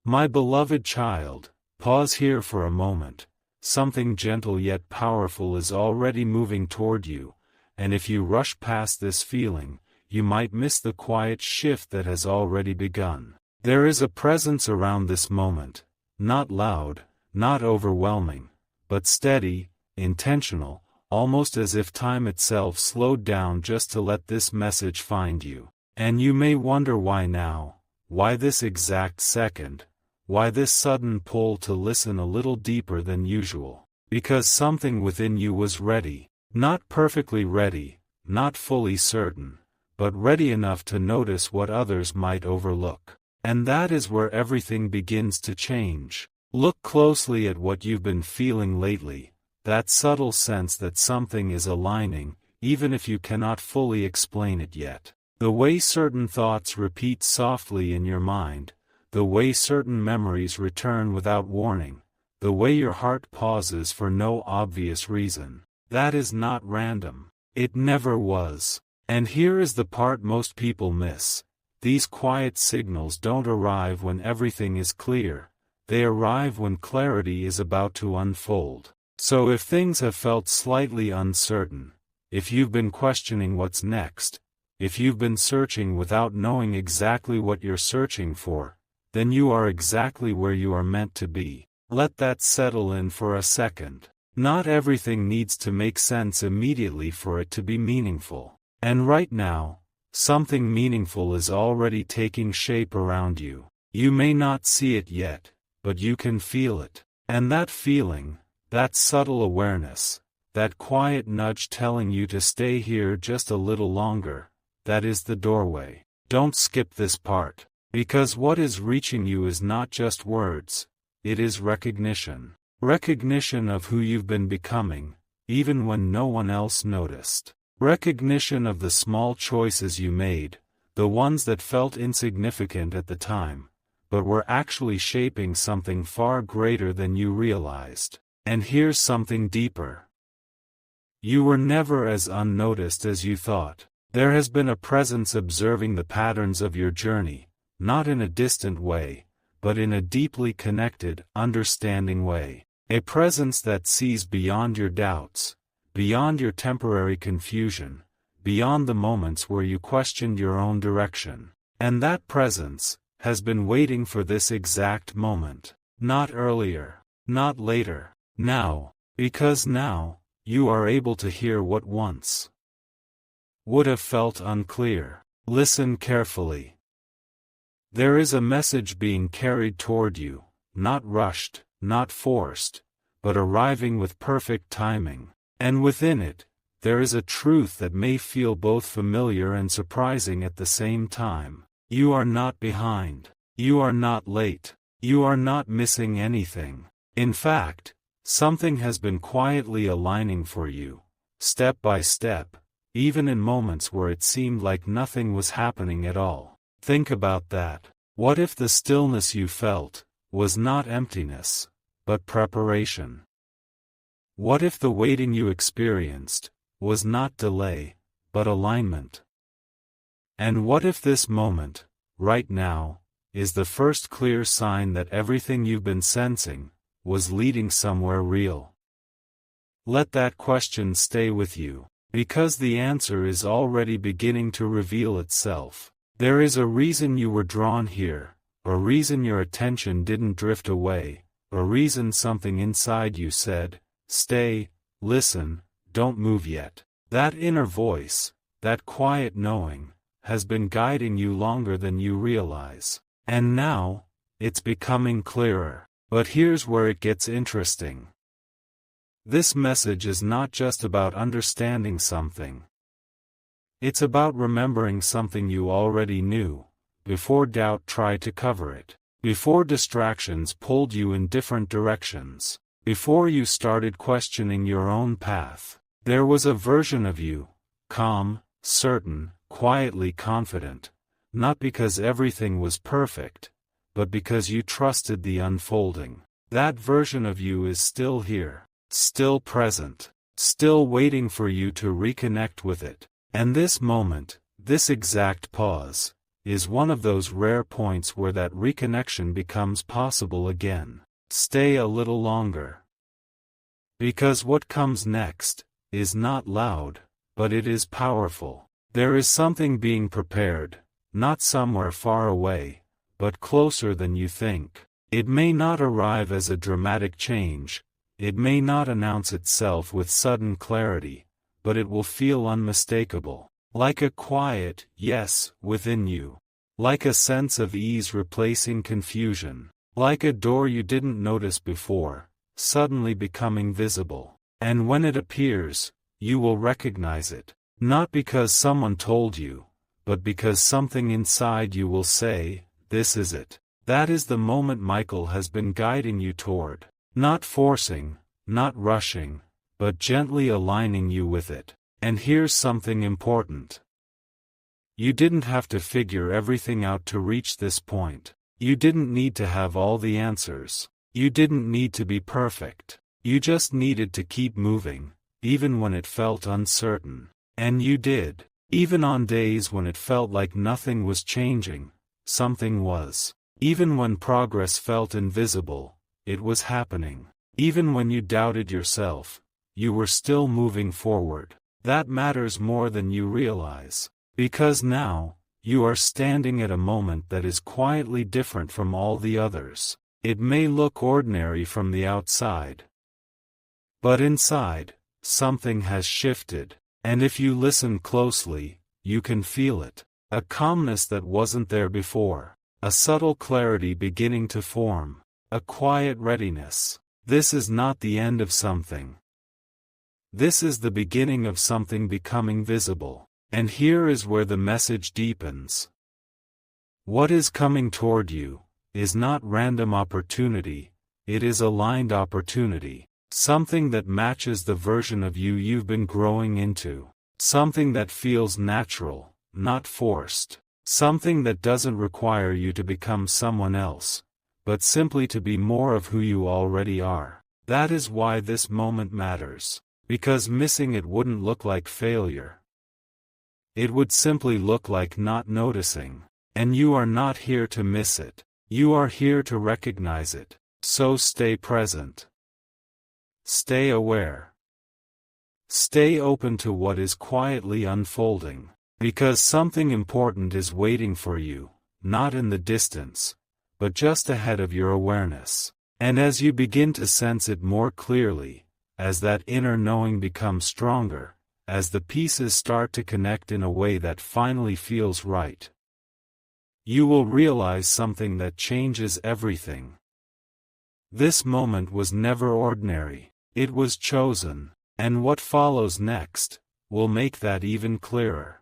My beloved child, pause here for a moment. Something gentle yet powerful is already moving toward you, and if you rush past this feeling, you might miss the quiet shift that has already begun. There is a presence around this moment, not loud, not overwhelming, but steady, intentional, almost as if time itself slowed down just to let this message find you. And you may wonder why now, why this exact second, why this sudden pull to listen a little deeper than usual. Because something within you was ready, not perfectly ready, not fully certain, but ready enough to notice what others might overlook. And that is where everything begins to change. Look closely at what you've been feeling lately. That subtle sense that something is aligning, even if you cannot fully explain it yet. The way certain thoughts repeat softly in your mind, the way certain memories return without warning, the way your heart pauses for no obvious reason. That is not random. It never was. And here is the part most people miss. These quiet signals don't arrive when everything is clear. They arrive when clarity is about to unfold. So if things have felt slightly uncertain, if you've been questioning what's next, if you've been searching without knowing exactly what you're searching for, then you are exactly where you are meant to be. Let that settle in for a second. Not everything needs to make sense immediately for it to be meaningful. And right now, something meaningful is already taking shape around you. You may not see it yet, but you can feel it. And that feeling, that subtle awareness, that quiet nudge telling you to stay here just a little longer, that is the doorway. Don't skip this part, because what is reaching you is not just words, it is recognition. Recognition of who you've been becoming, even when no one else noticed. Recognition of the small choices you made, the ones that felt insignificant at the time, but were actually shaping something far greater than you realized. And here's something deeper. You were never as unnoticed as you thought. There has been a presence observing the patterns of your journey, not in a distant way, but in a deeply connected, understanding way. A presence that sees beyond your doubts, beyond your temporary confusion, beyond the moments where you questioned your own direction. And that presence has been waiting for this exact moment. Not earlier, not later. Now, because now, you are able to hear what once would have felt unclear. Listen carefully. There is a message being carried toward you, not rushed, not forced, but arriving with perfect timing. And within it, there is a truth that may feel both familiar and surprising at the same time. You are not behind. You are not late. You are not missing anything. In fact, something has been quietly aligning for you, step by step, even in moments where it seemed like nothing was happening at all. Think about that. What if the stillness you felt was not emptiness, but preparation? What if the waiting you experienced was not delay, but alignment? And what if this moment, right now, is the first clear sign that everything you've been sensing was leading somewhere real? Let that question stay with you, because the answer is already beginning to reveal itself. There is a reason you were drawn here, a reason your attention didn't drift away, a reason something inside you said, "Stay, listen, don't move yet." That inner voice, that quiet knowing, has been guiding you longer than you realize. And now, it's becoming clearer. But here's where it gets interesting. This message is not just about understanding something. It's about remembering something you already knew, before doubt tried to cover it, before distractions pulled you in different directions, before you started questioning your own path. There was a version of you, calm, certain, quietly confident, not because everything was perfect, but because you trusted the unfolding. That version of you is still here, still present, still waiting for you to reconnect with it. And this moment, this exact pause, is one of those rare points where that reconnection becomes possible again. Stay a little longer. Because what comes next is not loud, but it is powerful. There is something being prepared, not somewhere far away, but closer than you think. It may not arrive as a dramatic change, it may not announce itself with sudden clarity, but it will feel unmistakable. Like a quiet yes within you. Like a sense of ease replacing confusion. Like a door you didn't notice before, suddenly becoming visible. And when it appears, you will recognize it. Not because someone told you, but because something inside you will say, this is it. That is the moment Michael has been guiding you toward. Not forcing, not rushing, but gently aligning you with it. And here's something important. You didn't have to figure everything out to reach this point. You didn't need to have all the answers. You didn't need to be perfect. You just needed to keep moving, even when it felt uncertain. And you did. Even on days when it felt like nothing was changing, something was. Even when progress felt invisible, it was happening. Even when you doubted yourself, you were still moving forward. That matters more than you realize. Because now, you are standing at a moment that is quietly different from all the others. It may look ordinary from the outside. But inside, something has shifted. And if you listen closely, you can feel it. A calmness that wasn't there before. A subtle clarity beginning to form. A quiet readiness. This is not the end of something. This is the beginning of something becoming visible. And here is where the message deepens. What is coming toward you is not random opportunity, it is aligned opportunity. Something that matches the version of you you've been growing into. Something that feels natural, not forced. Something that doesn't require you to become someone else, but simply to be more of who you already are. That is why this moment matters. Because missing it wouldn't look like failure. It would simply look like not noticing. And you are not here to miss it. You are here to recognize it. So stay present. Stay aware. Stay open to what is quietly unfolding. Because something important is waiting for you, not in the distance, but just ahead of your awareness. And as you begin to sense it more clearly, as that inner knowing becomes stronger, as the pieces start to connect in a way that finally feels right, you will realize something that changes everything. This moment was never ordinary, it was chosen, and what follows next will make that even clearer.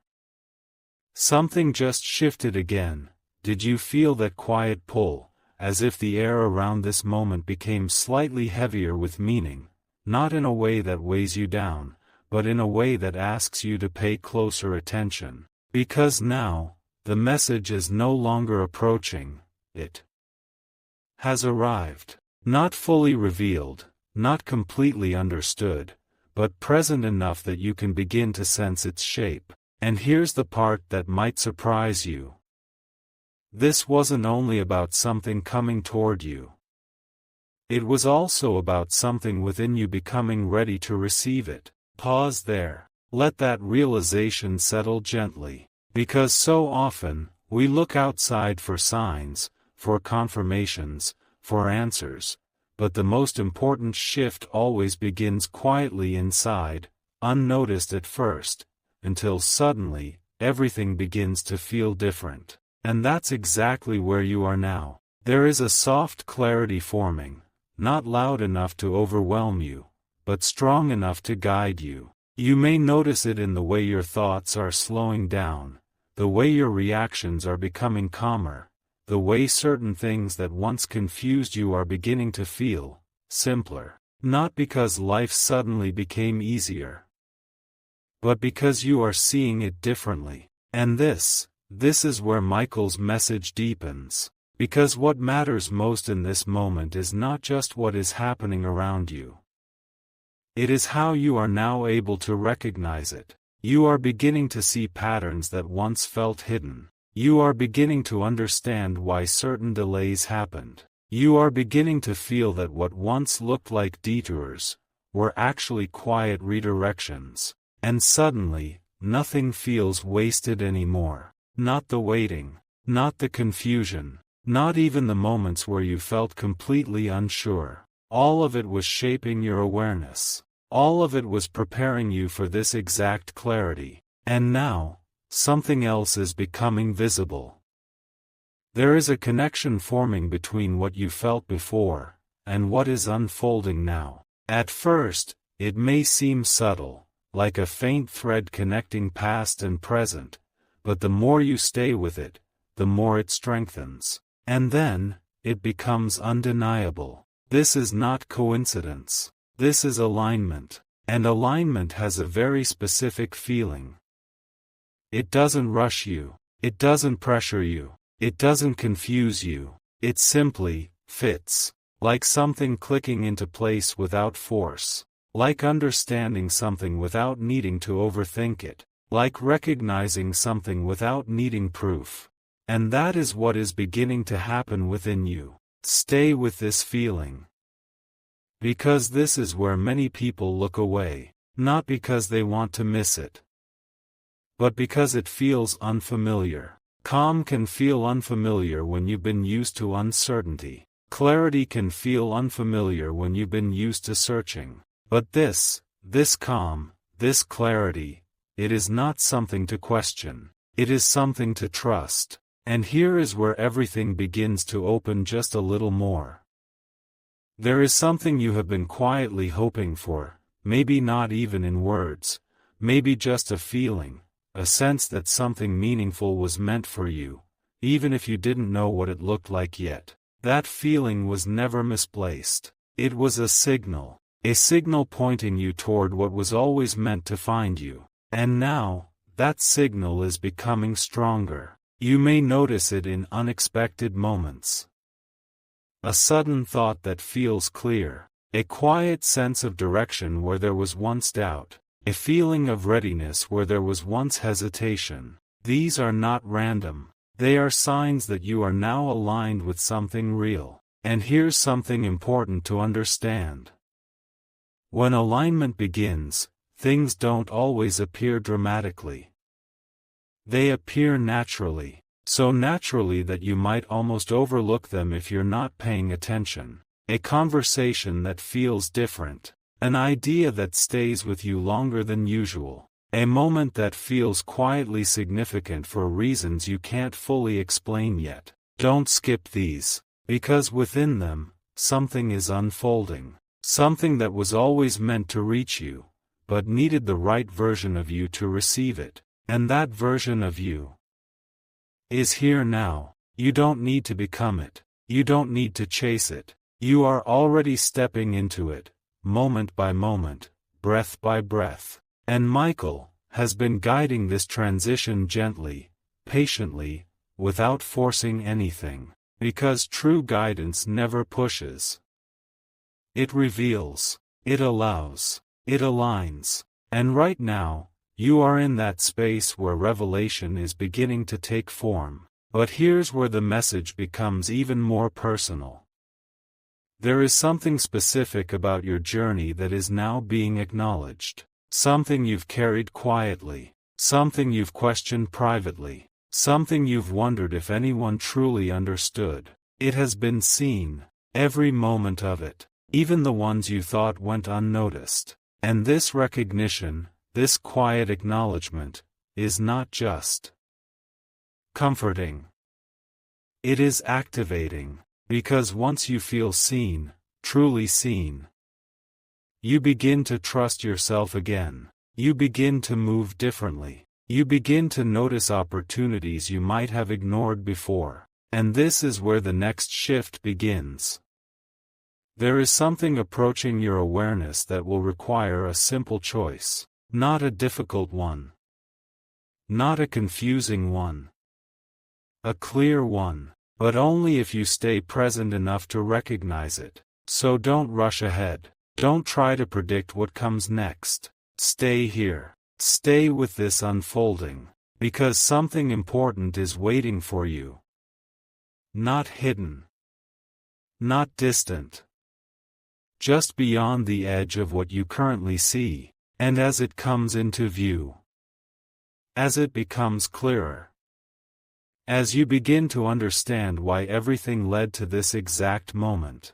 Something just shifted again. Did you feel that quiet pull, as if the air around this moment became slightly heavier with meaning? Not in a way that weighs you down, but in a way that asks you to pay closer attention. Because now, the message is no longer approaching, it has arrived. Not fully revealed, not completely understood, but present enough that you can begin to sense its shape. And here's the part that might surprise you. This wasn't only about something coming toward you. It was also about something within you becoming ready to receive it. Pause there. Let that realization settle gently. Because so often, we look outside for signs, for confirmations, for answers, but the most important shift always begins quietly inside, unnoticed at first, until suddenly, everything begins to feel different. And that's exactly where you are now. There is a soft clarity forming, not loud enough to overwhelm you, but strong enough to guide you. You may notice it in the way your thoughts are slowing down, the way your reactions are becoming calmer, the way certain things that once confused you are beginning to feel simpler. Not because life suddenly became easier, but because you are seeing it differently. And this is where Michael's message deepens. Because what matters most in this moment is not just what is happening around you. It is how you are now able to recognize it. You are beginning to see patterns that once felt hidden. You are beginning to understand why certain delays happened. You are beginning to feel that what once looked like detours were actually quiet redirections. And suddenly, nothing feels wasted anymore. Not the waiting, not the confusion, not even the moments where you felt completely unsure. All of it was shaping your awareness. All of it was preparing you for this exact clarity. And now, something else is becoming visible. There is a connection forming between what you felt before and what is unfolding now. At first, it may seem subtle, like a faint thread connecting past and present, but the more you stay with it, the more it strengthens. And then, it becomes undeniable. This is not coincidence. This is alignment. And alignment has a very specific feeling. It doesn't rush you. It doesn't pressure you. It doesn't confuse you. It simply fits. Like something clicking into place without force. Like understanding something without needing to overthink it. Like recognizing something without needing proof. And that is what is beginning to happen within you. Stay with this feeling. Because this is where many people look away, not because they want to miss it, but because it feels unfamiliar. Calm can feel unfamiliar when you've been used to uncertainty. Clarity can feel unfamiliar when you've been used to searching. But this calm, this clarity, it is not something to question. It is something to trust. And here is where everything begins to open just a little more. There is something you have been quietly hoping for, maybe not even in words, maybe just a feeling, a sense that something meaningful was meant for you, even if you didn't know what it looked like yet. That feeling was never misplaced. It was a signal pointing you toward what was always meant to find you. And now, that signal is becoming stronger. You may notice it in unexpected moments. A sudden thought that feels clear. A quiet sense of direction where there was once doubt. A feeling of readiness where there was once hesitation. These are not random. They are signs that you are now aligned with something real. And here's something important to understand. When alignment begins, things don't always appear dramatically. They appear naturally, so naturally that you might almost overlook them if you're not paying attention. A conversation that feels different. An idea that stays with you longer than usual. A moment that feels quietly significant for reasons you can't fully explain yet. Don't skip these, because within them, something is unfolding. Something that was always meant to reach you, but needed the right version of you to receive it. And that version of you is here now. You don't need to become it. You don't need to chase it. You are already stepping into it, moment by moment, breath by breath. And Michael has been guiding this transition gently, patiently, without forcing anything. Because true guidance never pushes. It reveals. It allows. It aligns. And right now, you are in that space where revelation is beginning to take form. But here's where the message becomes even more personal. There is something specific about your journey that is now being acknowledged. Something you've carried quietly. Something you've questioned privately. Something you've wondered if anyone truly understood. It has been seen. Every moment of it. Even the ones you thought went unnoticed. And this recognition, this quiet acknowledgement, is not just comforting. It is activating, because once you feel seen, truly seen, you begin to trust yourself again. You begin to move differently. You begin to notice opportunities you might have ignored before. And this is where the next shift begins. There is something approaching your awareness that will require a simple choice. Not a difficult one. Not a confusing one. A clear one. But only if you stay present enough to recognize it. So don't rush ahead. Don't try to predict what comes next. Stay here. Stay with this unfolding. Because something important is waiting for you. Not hidden. Not distant. Just beyond the edge of what you currently see, and as it comes into view. As it becomes clearer. As you begin to understand why everything led to this exact moment.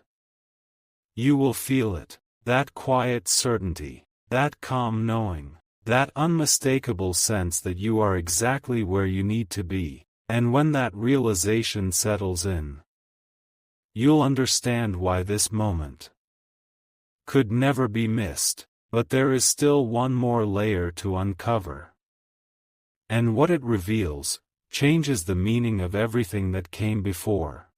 You will feel it, that quiet certainty, that calm knowing, that unmistakable sense that you are exactly where you need to be, and when that realization settles in, you'll understand why this moment could never be missed, but there is still one more layer to uncover. And what it reveals changes the meaning of everything that came before.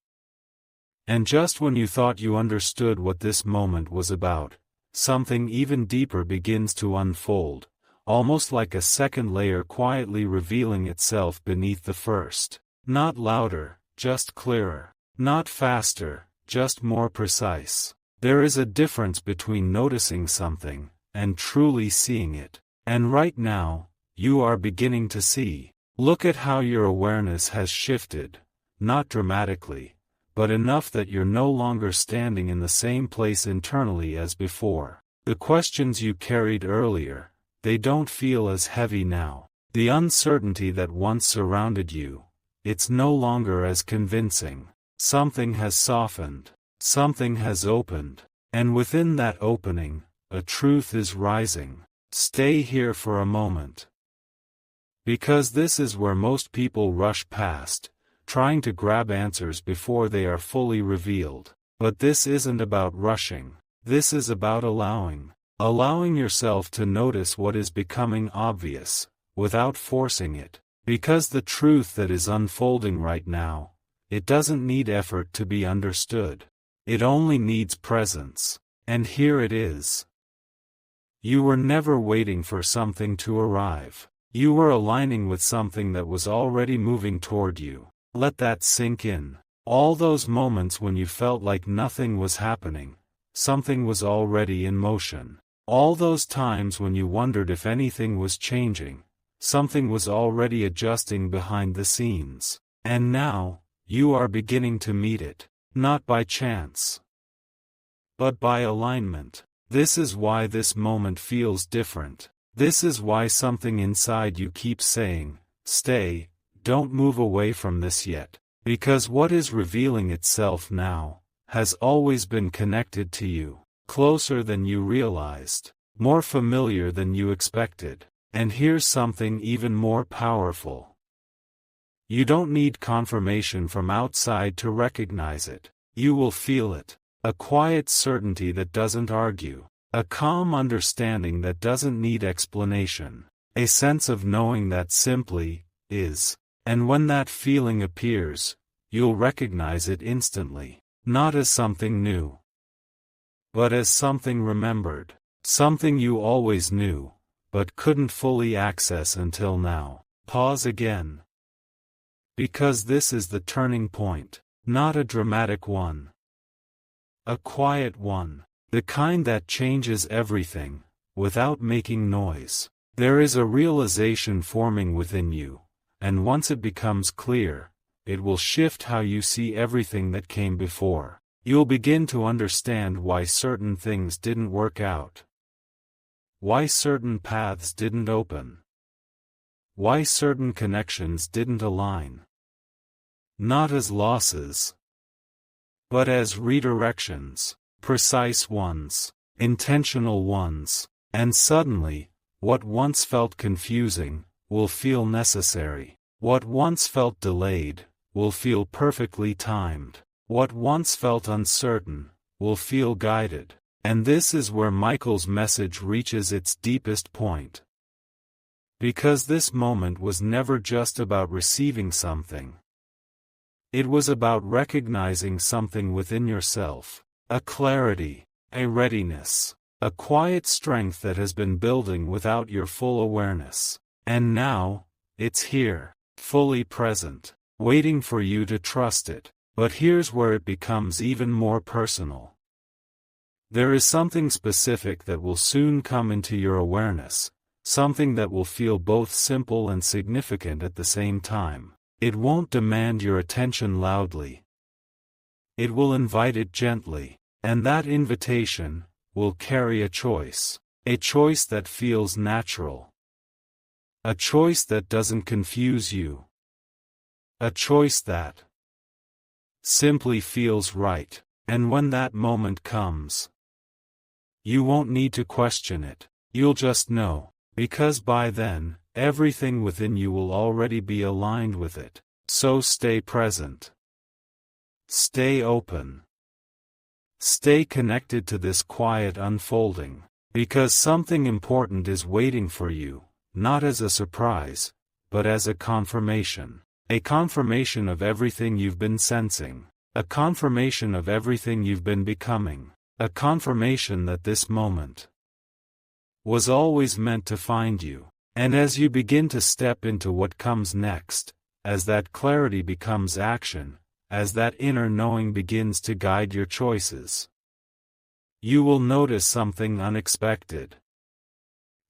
And just when you thought you understood what this moment was about, something even deeper begins to unfold, almost like a second layer quietly revealing itself beneath the first. Not louder, just clearer. Not faster, just more precise. There is a difference between noticing something and truly seeing it. And right now, you are beginning to see. Look at how your awareness has shifted, not dramatically, but enough that you're no longer standing in the same place internally as before. The questions you carried earlier, they don't feel as heavy now. The uncertainty that once surrounded you, it's no longer as convincing. Something has softened, something has opened, and within that opening, a truth is rising. Stay here for a moment. Because this is where most people rush past, trying to grab answers before they are fully revealed. But this isn't about rushing. This is about allowing. Allowing yourself to notice what is becoming obvious, without forcing it. Because the truth that is unfolding right now, it doesn't need effort to be understood. It only needs presence. And here it is. You were never waiting for something to arrive. You were aligning with something that was already moving toward you. Let that sink in. All those moments when you felt like nothing was happening, something was already in motion. All those times when you wondered if anything was changing, something was already adjusting behind the scenes. And now, you are beginning to meet it, not by chance, but by alignment. This is why this moment feels different. This is why something inside you keeps saying, stay, don't move away from this yet. Because what is revealing itself now, has always been connected to you, closer than you realized, more familiar than you expected. And here's something even more powerful. You don't need confirmation from outside to recognize it. You will feel it. A quiet certainty that doesn't argue. A calm understanding that doesn't need explanation. A sense of knowing that simply is. And when that feeling appears, you'll recognize it instantly. Not as something new, but as something remembered. Something you always knew, but couldn't fully access until now. Pause again. Because this is the turning point. Not a dramatic one. A quiet one. The kind that changes everything, without making noise. There is a realization forming within you, and once it becomes clear, it will shift how you see everything that came before. You'll begin to understand why certain things didn't work out. Why certain paths didn't open. Why certain connections didn't align. Not as losses, but as redirections. Precise ones, intentional ones, and suddenly, what once felt confusing, will feel necessary. What once felt delayed, will feel perfectly timed. What once felt uncertain, will feel guided. And this is where Michael's message reaches its deepest point. Because this moment was never just about receiving something. It was about recognizing something within yourself. A clarity, a readiness, a quiet strength that has been building without your full awareness. And now, it's here, fully present, waiting for you to trust it. But here's where it becomes even more personal. There is something specific that will soon come into your awareness, something that will feel both simple and significant at the same time. It won't demand your attention loudly. It will invite it gently, and that invitation will carry a choice that feels natural. A choice that doesn't confuse you. A choice that simply feels right. And when that moment comes, you won't need to question it. You'll just know, because by then, everything within you will already be aligned with it. So stay present. Stay open. Stay connected to this quiet unfolding, because something important is waiting for you, not as a surprise, but as a confirmation. A confirmation of everything you've been sensing. A confirmation of everything you've been becoming. A confirmation that this moment was always meant to find you. And as you begin to step into what comes next, as that clarity becomes action, as that inner knowing begins to guide your choices, you will notice something unexpected.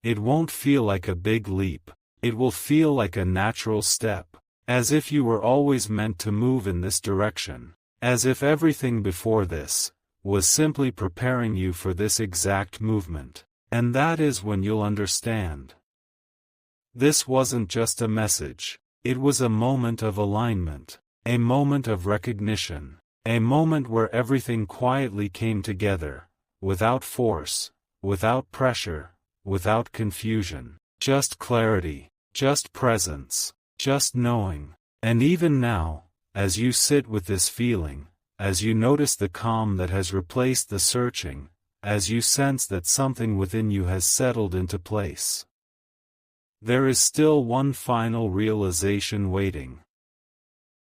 It won't feel like a big leap. It will feel like a natural step, as if you were always meant to move in this direction. As if everything before this was simply preparing you for this exact movement. And that is when you'll understand. This wasn't just a message. It was a moment of alignment. A moment of recognition. A moment where everything quietly came together. Without force. Without pressure. Without confusion. Just clarity. Just presence. Just knowing. And even now, as you sit with this feeling, as you notice the calm that has replaced the searching, as you sense that something within you has settled into place, there is still one final realization waiting.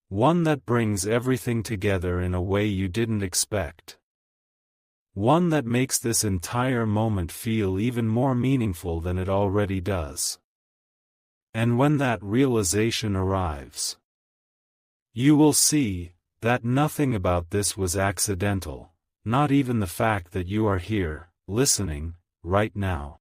One that brings everything together in a way you didn't expect. One that makes this entire moment feel even more meaningful than it already does. And when that realization arrives, you will see that nothing about this was accidental, not even the fact that you are here, listening, right now.